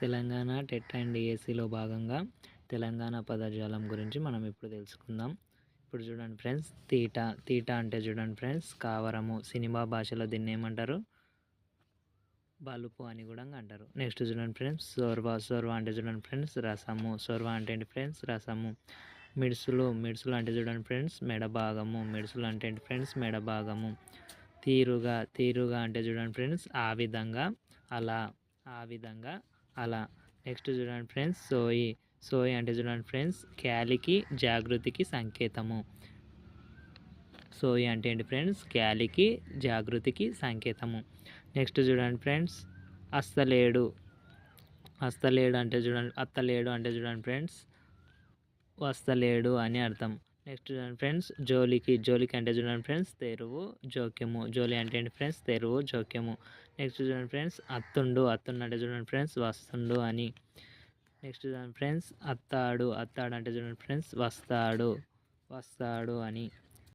Telangana TET and డిఎస్సిలో భాగంగా తెలంగాణ పదజాలం గురించి మనం ఇప్పుడు తెలుసుకుందాం. ఇప్పుడు చూడండి ఫ్రెండ్స్, తీట అంటే చూడండి ఫ్రెండ్స్ కావరము. సినిమా భాషలో దీన్ని ఏమంటారు? బలుపు అని కూడా అంటారు. నెక్స్ట్ చూడండి ఫ్రెండ్స్, సోర్వ అంటే చూడండి ఫ్రెండ్స్ రసము. సోర్వ అంటే ఏంటి ఫ్రెండ్స్? రసము. మిడుసులు అంటే చూడండి ఫ్రెండ్స్ మెడ భాగము. మిడుసులు అంటే ఏంటి ఫ్రెండ్స్? మెడ భాగము. తీరుగా అంటే చూడండి ఫ్రెండ్స్ ఆ విధంగా, అలా. నెక్స్ట్ చూడండి ఫ్రెండ్స్, సోయి అంటే చూడండి ఫ్రెండ్స్ క్యాలికి జాగృతికి సంకేతము. సోయి అంటే ఏంటి ఫ్రెండ్స్? క్యాలికి జాగృతికి సంకేతము. నెక్స్ట్ చూడండి ఫ్రెండ్స్, అస్తలేడు అంటే చూడండి, అత్తలేడు అంటే చూడండి ఫ్రెండ్స్ వస్తలేడు అని అర్థం. నెక్స్ట్ చూడండి ఫ్రెండ్స్, జోలికి అంటే చూడండి ఫ్రెండ్స్ తెరువు జోక్యము. జోలి అంటే ఏంటి ఫ్రెండ్స్? తెరువు జోక్యము. నెక్స్ట్ చూడండి ఫ్రెండ్స్, అత్తుండు అంటే చూడండి ఫ్రెండ్స్ వస్తుండు అని. నెక్స్ట్ చూడండి ఫ్రెండ్స్, అత్తాడు అంటే చూడండి ఫ్రెండ్స్ వస్తాడు అని.